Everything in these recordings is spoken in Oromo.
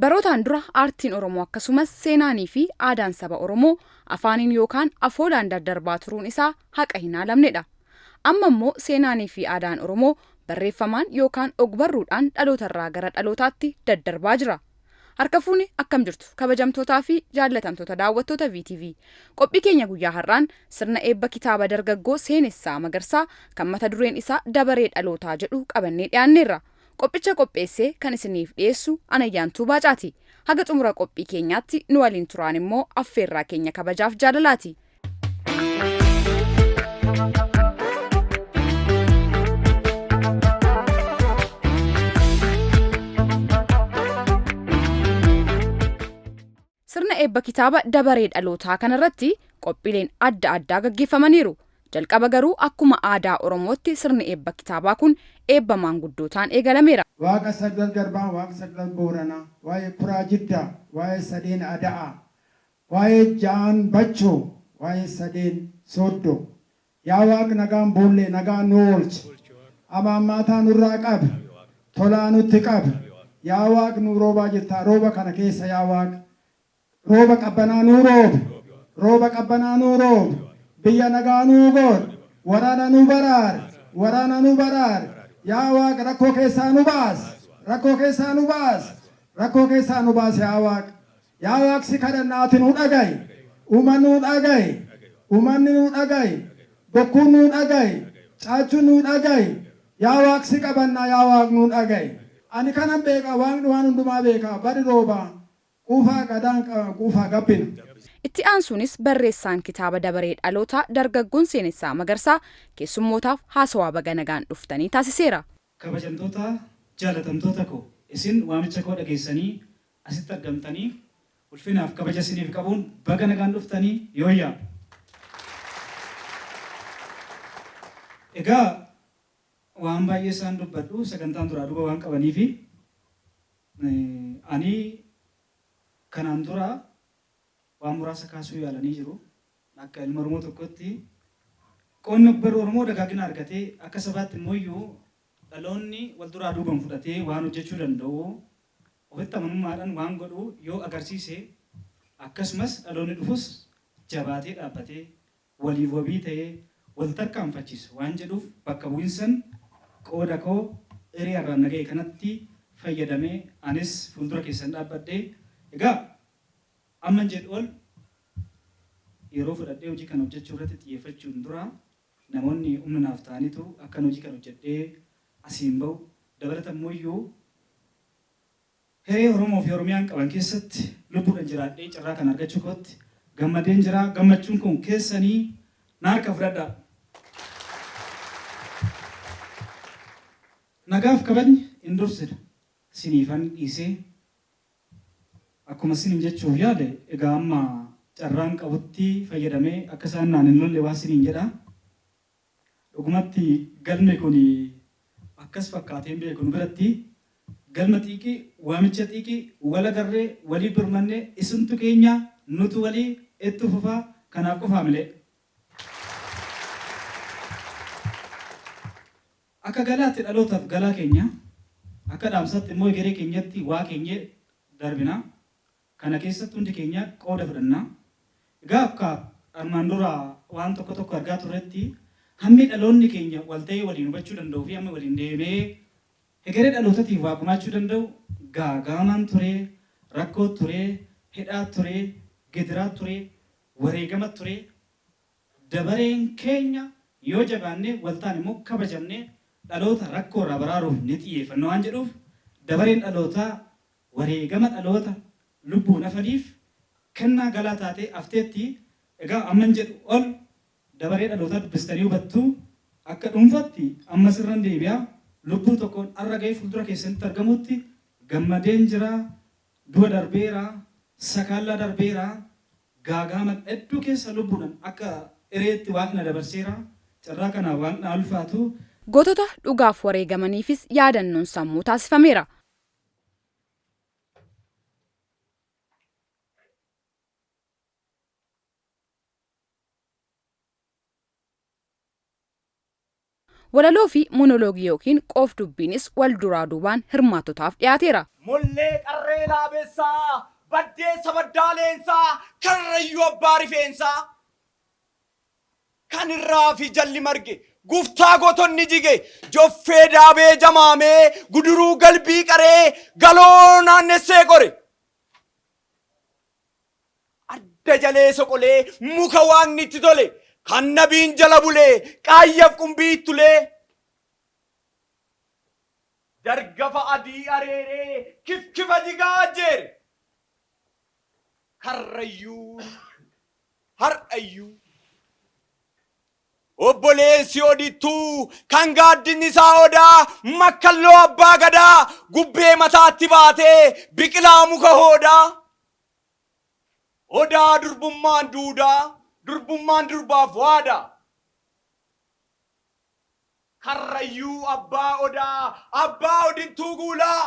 Barootaan dura aartiin Oromoo akkasumas seenaanii fi aadaan saba Oromoo afaaniin yookaan afoolaan daddarbaa turuun isaa haqa hin haalamnedha. Amma immoo seenaanii fi aadaan Oromoo barreeffamaan yookaan ogbarruudhaan dhalootarraa gara dhalootaatti daddarbaa jira. Harka fuuni akkam jirtu kabajamtootaa fi jaallatamtoota daawwattoota VTV. Qophii keenya guyyaa har'aan sirna eebba kitaaba dargaggoo Seenessaa Magarsaa kan mata dureen isaa Dabaree Dhalootaa jedhu qabannee dhiyaanneerra. Qophicha qopheessee kan isiniif dhiyeessu Anayyaantuu Baacaati. Haga xumura qophii keenyaatti nu waliin turaan immoo affeerraa keenya kabajaaf jaalalaati. Sirna eebba kitaaba Dabaree Dhalootaa kanarratti qophiileen adda addaa gaggeeffamaniiru. Jalqaba garuu akkuma aadaa Oromootti sirni eebba kitaabaa kun eebba maanguddootaan eegalameera. Waaqa sagal garbaa, waaqa sagal booranaa, waa'ee kuraa jiddaa, waa'ee sadeen ada'aa, waa'ee ja'aan bachoo, waa'ee sadeen sooddoo. Yaa Waaqa nagaan boollee nagaan nu oolchi. Amaammaataa nurraa qabi, tolaa nutti qabi. Yaa Waaqa nu roobaa jirtaa, rooba kana keessa yaa Waaqa. Rooba qabbanaa nuu roobi, rooba qabbanaa nuu roobi. Biyya nagaa nuu godhi, waraana nu baraari, waraana nu baraari. Yaa Waaqa rakkoo keessaa nu baasi, rakkoo keessaa nu baasi, rakkoo keessaa nu baasi yaa Waaqa. Yaa Waaqa si kadhannaati nu dhagayi, uumanni nu dhagayi, uumanni nu dhagayi, bokkuun nu dhagayi, caachuun nu dhagayi. Yaa Waaqa si qabannaa yaa Waaqa nu dhagayi. Ani kanan beeka Waaqni waan hundumaa beeka bari roobaa quufaa qadaan quufaa gabbina. Itti aansuunis barreessaan kitaaba Dabaree Dhalootaa dargaggoon Seenessaa Magarsaa keessummootaaf haasawaa baga nagaan dhuftanii taasiseera. Kabajamtoota jaalatamtoota koo isin waamicha koo dhageessanii asitti argamtanii ulfinaaf kabaja isiniif qabuun baga nagaan dhuftanii yooyyaa. Egaa waan baay'ee isaan dubbadhu sagantaan duraa duuba waan qabanii fi ani kanaan dura waan muraasa kaasuu yaalanii jiru. Akka ilma Oromoo tokkotti qoonni ogbarruu Oromoo dagaagina argatee akka sabaatti immoo dhaloonni wal duraa duuban fudhatee waan hojjechuu danda'u ofitti amanummaadhaan waan godhu yoo agarsiise akkasumas dhaloonni dhufus jabaatee dhaabbatee waliif wabii ta'ee wal tarkaanfachiisa waan jedhuuf bakka bu'insan qooda koo hiriyaarraan nagahee kanatti fayyadamee anis fuuldura keessan dhaabbadhee egaa amman jedhu ol yeroo fudhadhee hojii kan hojjechuu irratti xiyyeeffachuun dura namoonni humna naaf ta'anitu akkan hojii kan hojjedhee asiin bahu dabalata immoo hiree Oromoo fi Oromiyaan qaban keessatti lubbuudhaan jiraadhee carraa kan argachuu kootti gammadeen jira. Gammachuun kun keessanii na harka fudhadhaa. Nagaaf kabajni hin dursinu siniifan dhiisee akkuma isin jechuuf yaade egaa amma carraan qabutti fayyadamee akka isaan naan hin lolle waa isiniin jedha. Dhugumatti galme kun akkas fakkaateen beeku nu biratti galma xiiqii waamicha xiiqii wal agarree walii birmannee isintu keenya nutu walii itti fufaa kanaaf qofaa malee. Akka galaatti dhalootaaf galaa keenya akka dhaamsaatti immoo egeree keenyatti waa keenya darbina. Kana keessatti hundi keenya qooda fudhannaa. Egaa akka armaan dura waan tokko tokko argaa turretti hammi dhaloonni keenya wal ta'ee waliin hubachuu danda'uu fi hammi waliin deemee egeree dhalootaatiif waa gumaachuu danda'u gaagaamaan turee, rakkoo turee, hidhaa turee, gidiraa turee, wareegama turee. Dabareen keenya yoo jabaannee waltaan immoo kabajamnee dhaloota rakkoo irraa baraaruuf ni xiyyeeffanna waan jedhuuf dabareen dhalootaa wareegama dhaloota lubbuun hafaniif kennaa galaa taatee afteetti. Egaa amman jedhu ol dabaree dhalootaa dubbistanii hubattu akka dhuunfatti amma sirran deebi'aa lubbuu tokkoon arra ga'ee fuuldura keessatti argamutti gammadeen jira. Du'a darbeera, sakaallaa darbeera, gaagaama hedduu keessa lubbuudhaan akka ireetti waaqna dabarseera. Carraa kanaa waaqna ulfaatu. Gootota dhugaaf wareegamaniifis yaadannoon sammuu taasifameera. Walaloo fi monoloogii yookiin qoof dubbiinis wal duraa duubaan hirmaattotaaf dhiyaateera. Mollee qarree laabeessaa, baddeessa baddaaleensaa, karrayyuu abbaa rifeensaa. Kan irraa fi jalli marge, guftaa gotonni jige, joffee daabee jamaamee, guduruu galbii qaree, galoo naannessee qore. Adda jalee soqolee, muka waaqni itti tole, kan nabiin jala bulee, qaayyaaf qumbii ittulee. Dargafa adii areeree, kifkifa jigaa jeere. Karrayyuu, har'ayyuu. Obboleessi odittuu kan gaaddinni isaa odaa makkalloo abbaa gadaa gubbee mataatti baatee biqilaa muka hoodaa. Odaa durbummaan duudaa, durbummaan durbaaf waadaa. Karrayyuu abbaa odaa, abbaa odittuu guulaa.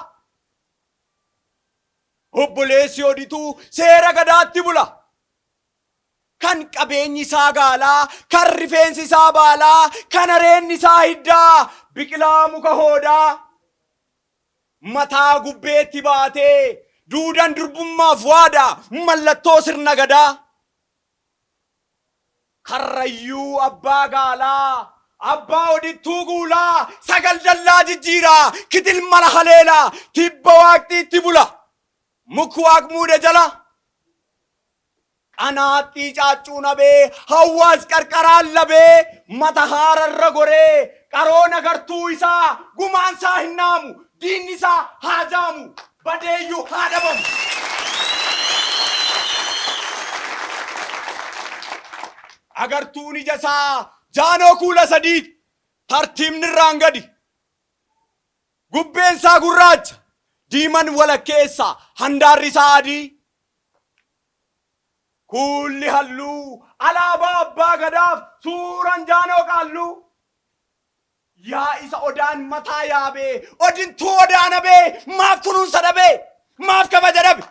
Obboleessi odituu seera gadaatti bula. Kan qabeenyi isaa gaalaa, kan rifeensi isaa baalaa, kan areenni isaa hiddaa, biqilaa muka hoodaa. Mataa gubbeetti baatee, duudan durbummaaf waadaa, mallattoo sirna gadaa. Karrayyuu abbaa gaalaa, abbaa odittuu guulaa, sagal dallaa jijjiiraa, kitil mala haleelaa, tibba waaqxiitti bula, muk waaq muude jala. Anaatti caaccuu nabee, hawaas qarqaraan labee, mata haararra goree, qaroon agartuu isaa, gumaan isaa hin naamu, diinni isaa haa jaamu, badeeyyuu haa dhabamu. Agartuun ija isaa jaanoo kuula sadiiti, tartiibni irraan gadi. Gubbeen isaa gurraacha, diiman walakkeessa, handaarri isaa adii. Kulli halluu, alaabaa abbaa gadaaf suuraan jaanoo qaalluu. Yaa isa odaan mataa yaabee, odintuu odaa nabee, maaf kunuunsa dhabee, maaf kabaja dhabe.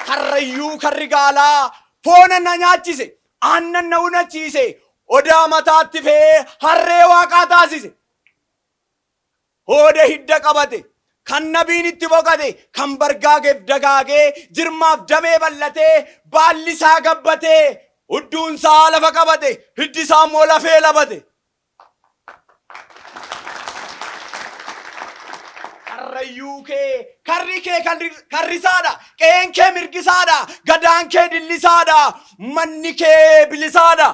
Karrayyuu karri gaalaa, foona na nyaachise, aannan na unachiise, odaa mataatti fe'ee harree waaqaa taasise. Hooda hidda qabate, kan nabiin itti boqate, kan bargaageef dagaagee, jirmaaf damee bal'atee, baalli isaa gabbatee, hudduun isaa lafa qabate, hiddi isaa immoo lafee labate. Karrayyuu kee, karri kee karrisaadha, qe'een kee mirgisaadha, gadaan kee dillisaadha, manni kee bilisaadha.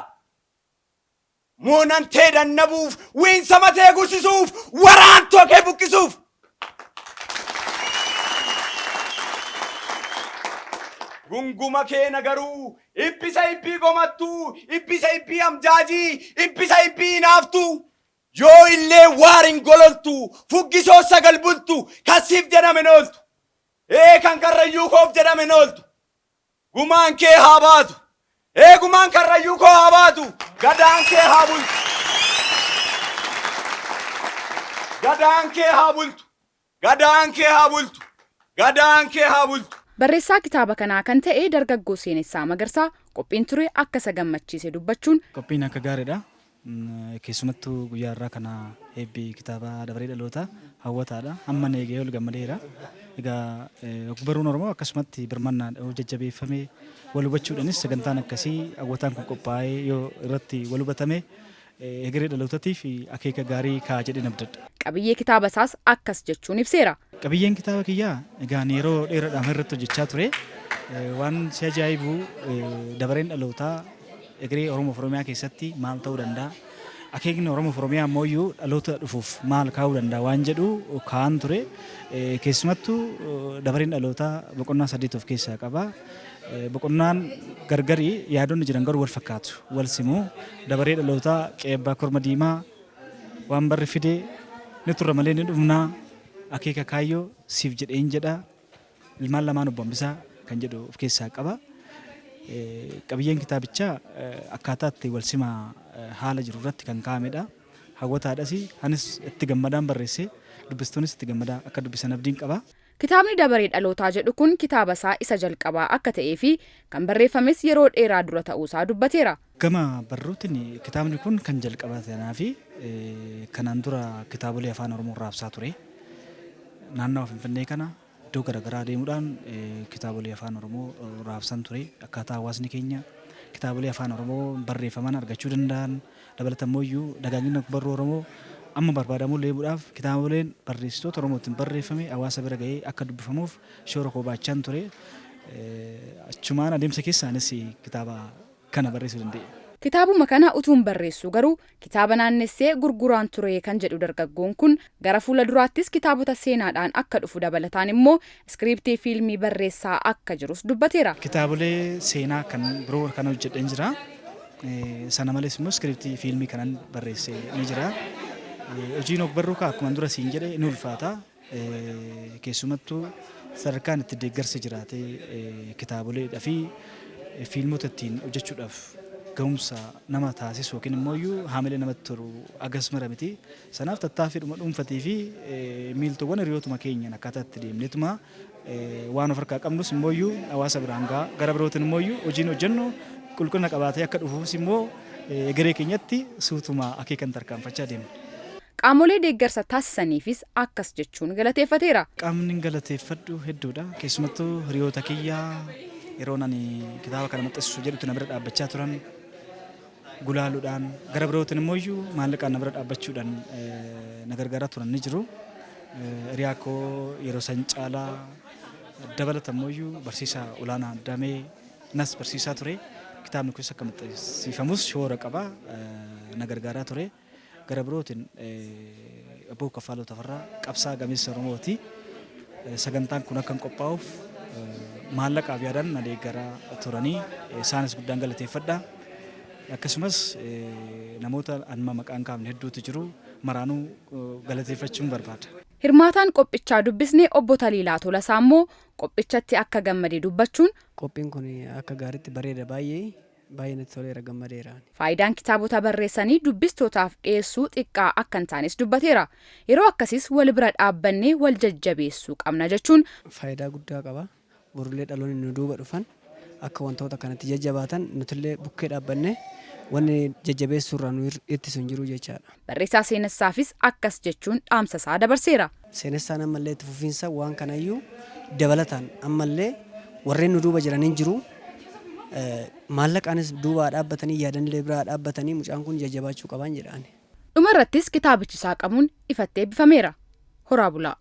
Moonantee dannabuuf, wiinsa matee gursisuuf, waraantoo kee buqqisuuf. Gunguma kee nagaruu, ibbisa ibbii gomattuu, ibbisa ibbii amjaajii, ibbisa ibbii hinaaftuu. Yoo illee waarin gololtu, fuggisoo sagal bultu, kasiif jedhame nooltu. Kan karrayyuu koof jedhame nooltu. Gumaan kee haa baatu. Gumaan karrayyuu koo haa baatu. Gadaan kee haa bultu. Gadaan kee haa bultu. Gadaan kee haa bultu. Gadaan kee haa bultu. Barreessaa kitaaba kanaa kan ta'e dargaggoo Seenessaa Magarsaa qophiin ture akka isa gammachiise dubbachuun. Qophiin akka gaariidha. Keessumattuu guyyaa irraa kana eebbi kitaaba dabaree dhalootaa hawwataadha. Amma eegee ol gammadeera. Egaa ogbarruun Oromoo akkasumatti birmannaan jajjabeeffamee wal hubachuudhaanis sagantaan akkasii hawwataan kun qophaa'ee yoo irratti wal hubatame egeree dhalootaatiif akeeka gaarii ka'a jedhee abdadha. Qabiyyee kitaaba isaas akkas jechuun ibseera. Qabiyyeen kitaaba kiyyaa egaa yeroo dheeraadhaan irratti hojjechaa ture. Waan si ajaa'ibu dabareen dhalootaa egeree Oromoo Oromiyaa keessatti maal ta'uu danda'a? Akeekni Oromoo Oromiyaa ammoo dhaloota dhufuuf maal kaa'uu danda'a waan jedhu kaa'an ture. Keessumattuu dabareen dhalootaa boqonnaa 8 of keessaa qaba. Boqonnaan gargarii yaadonni jiran garuu wal fakkaatu. Wal simuu dabaree dhalootaa qeebbaa korma diimaa waan barri fidee ni turra malee ni dhumnaa akeeka kaayyoo siif jedheen jedha ilmaan lamaan obbo Hambisaa kan jedhu of keessaa qaba. Qabiyyeen kitaabichaa akkaataa itti wal simaa haala jiru irratti kan kaa'amedha. Hawwataadhas anis itti gammadaan barreessee dubbistoonnis itti gammadaa akka dubbisan abdiin qaba. Kitaabni dabaree dhalootaa jedhu kun kitaaba isaa isa jalqabaa akka ta'ee fi kan barreeffames yeroo dheeraa dura ta'uusaa dubbateera. Gama barruutiin kitaabni kun kan jalqabatanaa fi kanaan dura kitaabolee afaan Oromoo raabsaa ture. Naannoo Finfinnee kana iddoo garaagaraa deemuudhaan kitaabolee afaan Oromoo raabsan ture. Akkaataa hawaasni keenya kitaabolee afaan Oromoo barreeffaman argachuu danda'an dabalatammoo dagaagina barruu Oromoo amma barbaadamuu leebuudhaaf kitaaboleen barreessitoota Oromootiin barreeffame hawaasa bira ga'ee akka dubbifamuuf shoora kobaachaan ture. Achumaan adeemsa keessaanis kitaaba kana barreessuu danda'e. Kitaabuma kana utuun barreessuu garuu kitaaba naannessee gurguraan ture kan jedhu dargaggoon kun gara fuula duraattis kitaabota seenaadhaan akka dhufu dabalataan immoo iskiriiptii fiilmii barreessaa akka jirus dubbateera. Kitaabolee seenaa kan biroo kan hojjedhan jira. Sana malees immoo iskiriiptii fiilmii kanan barreessee ni jira. Hojiin ogbarruu akkuma dura siin jedhe ni ulfaata. Keessumattuu sadarkaan itti deeggarsa jiraatee kitaaboleedhaa fi fiilmota ittiin hojjechuudhaaf ga'umsa nama taasisu yookiin immoo haamilee namatti tolu agas mara miti. Sanaaf tattaaffiidhuma dhuunfatii fi miiltowwan hiriyootuma keenyan akkaataa itti deemneetuma waan of harkaa qabnus immoo hawaasa biraan ga'a. Gara birootiin immoo hojiin hojjennu qulqullina qabaatee akka dhufuus immoo garee keenyatti suutuma akeekan tarkaanfachaa deemna. Qaamolee deeggarsa taasisaniifis akkas jechuun galateeffateera. Qaamni galateeffadhu hedduudha. Keessumattuu hiriyoota kiyyaa yeroo ani kitaaba kana maxxansu jedhutti na bira dhaabbachaa turan gulaaluudhaan gara birootiin immoo maallaqaan na bira dhaabbachuudhaan na gargaaraa turan ni jiru. Hiriyaa koo yeroo san caalaa dabalatammoo barsiisaa olaanaa Damee nas barsiisaa ture. Kitaabni kunis akka maxxansiifamus shoora qaba na gargaaraa ture. Gara birootiin Obbo Kaffaloo Tafarraa qabsaa gameessa Oromooti. Sagantaan kun akka qophaa'uuf maallaqaaf yaadaan na deeggaraa turanii isaanis guddaan galateeffadha. Akkasumas namoota anma maqaan kaafne hedduutu jiru maraanuu galateeffachuun barbaada. Hirmaataan qophichaa dubbisnee obbo Taliilaa Tolasaa immoo qophichatti akka gammadee dubbachuun qophiin kun akka gaariitti bareeda baay'ee natti toleera gammadeera. Faayidaan kitaabota barreessanii dubbistootaaf dhiyeessuu xiqqaa akka hin taanes dubbateera. Yeroo akkasiis wal bira dhaabbannee wal jajjabeessuu qabna jechuun faayidaa guddaa qaba. Borullee dhaloonni nu duuba dhufan akka wantoota kanatti jajjabaatan nutillee bukkee dhaabbannee wanni jajjabeessuurraa nu ittisu hin jiru jechaadha. Barreessaa seenessaafis akkas jechuun dhaamsa isaa dabarseera. Seenessaan ammallee itti fufiinsa waan kanayyuu dabalataan ammallee warreen nu duuba jiraniin jiru. Maallaqaanis duubaa dhaabbatanii yaadanillee biraa dhaabbatanii mucaan kun jajjabaachuu qaban jedhaan. Dhumarrattis kitaabichi isaa qabuun ifattee eebbifameera. Horaa bulaa.